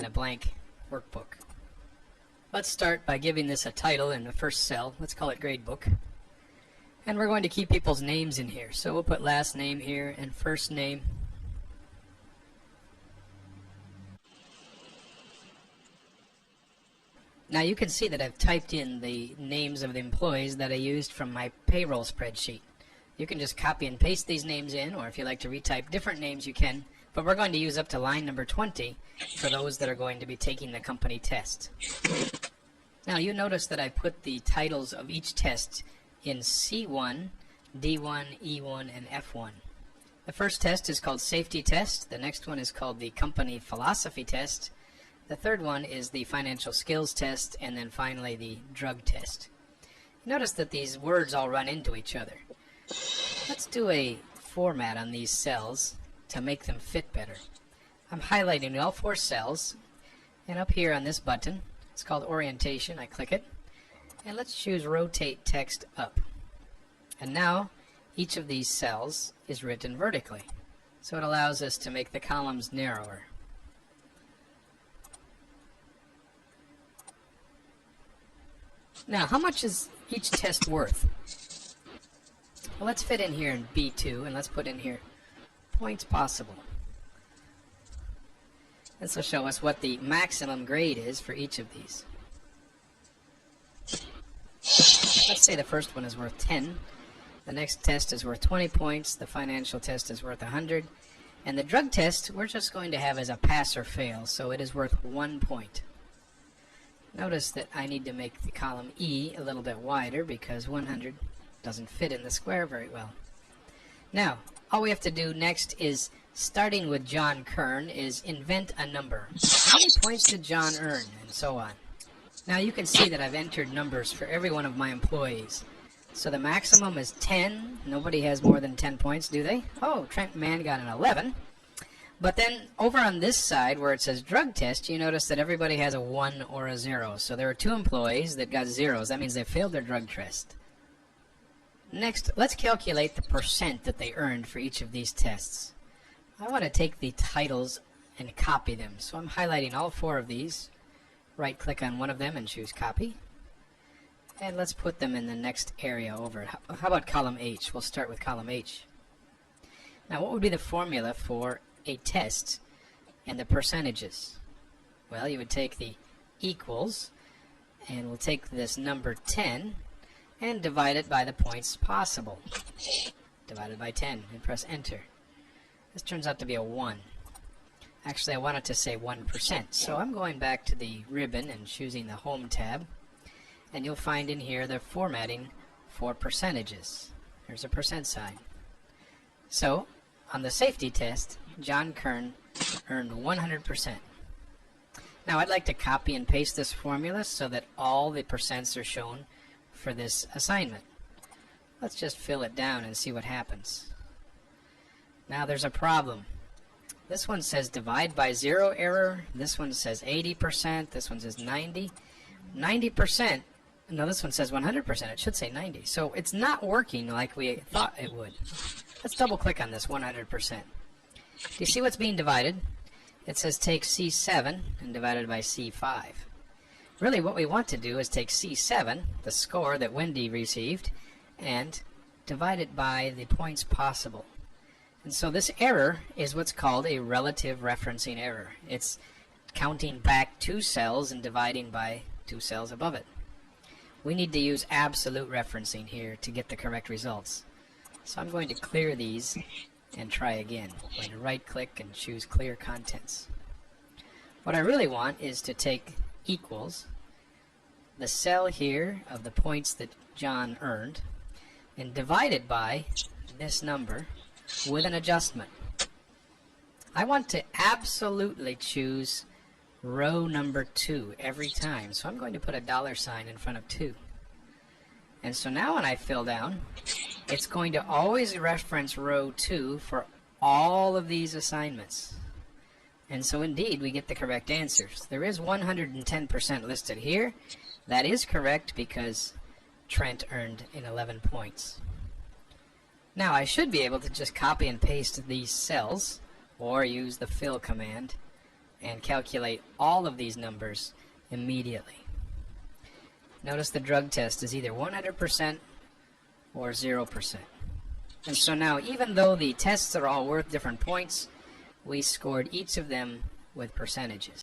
and a blank workbook. Let's start by giving this a title in the first cell. Let's call it Gradebook. And we're going to keep people's names in here. So we'll put last name here and first name. Now you can see that I've typed in the names of the employees that I used from my payroll spreadsheet. You can just copy and paste these names in, or if you like to retype different names you can, but we're going to use up to line number 20 for those that are going to be taking the company test. Now you notice that I put the titles of each test in C1, D1, E1, and F1. The first test is called Safety Test, the next one is called the Company Philosophy Test, the third one is the Financial Skills Test, and then finally the Drug Test. Notice that these words all run into each other. Let's do a format on these cells to make them fit better. I'm highlighting all 4 cells, and up here on this button, it's called Orientation. I click it, and let's choose Rotate Text Up. And now each of these cells is written vertically, so it allows us to make the columns narrower. Now, how much is each test worth? Well, let's fit in here in B2, and let's put in here points possible. This will show us what the maximum grade is for each of these. Let's say the first one is worth 10. The next test is worth 20 points. The financial test is worth 100. And the drug test, we're just going to have as a pass or fail, so it is worth 1 point. Notice that I need to make the column E a little bit wider because 100 doesn't fit in the square very well. Now, all we have to do next is, starting with John Kern, is invent a number. How many points did John earn? And so on. Now you can see that I've entered numbers for every one of my employees. So the maximum is 10. Nobody has more than 10 points, do they? Oh, Trent Mann got an 11. But then over on this side where it says drug test, you notice that everybody has a 1 or a 0. So there are 2 employees that got zeros. That means they failed their drug test. Next, let's calculate the percent that they earned for each of these tests. I want to take the titles and copy them. So I'm highlighting all 4 of these. Right click on one of them and choose copy. And let's put them in the next area over. How about column H? We'll start with column H. Now what would be the formula for a test and the percentages? Well, you would take the equals, and we'll take this number 10 and divide it by the points possible. Divided by 10 and press enter. This turns out to be a 1. Actually, I wanted to say 1%, so I'm going back to the ribbon and choosing the Home tab, and you'll find in here the formatting for percentages. There's a percent sign. So, on the safety test, John Kern earned 100%. Now, I'd like to copy and paste this formula so that all the percents are shown for this assignment. Let's just fill it down and see what happens. Now, there's a problem. This one says divide by 0 error. This one says 80%. This one says 90. 90%. No, this one says 100%. It should say 90. So it's not working like we thought it would. Let's double click on this 100%. Do you see what's being divided? It says take C7 and divide it by C5. Really what we want to do is take C7, the score that Wendy received, and divide it by the points possible. And so this error is what's called a relative referencing error. It's counting back 2 cells and dividing by 2 cells above it. We need to use absolute referencing here to get the correct results. So I'm going to clear these and try again. I'm going to right click and choose clear contents. What I really want is to take equals, the cell here of the points that John earned, and divide it by this number with an adjustment. I want to absolutely choose row number 2 every time, so I'm going to put a $ in front of 2. And so now when I fill down, it's going to always reference row 2 for all of these assignments. And so indeed we get the correct answers. There is 110% listed here. That is correct because Trent earned 11 points. Now I should be able to just copy and paste these cells or use the fill command and calculate all of these numbers immediately. Notice the drug test is either 100% or 0%. And so now, even though the tests are all worth different points, we scored each of them with percentages.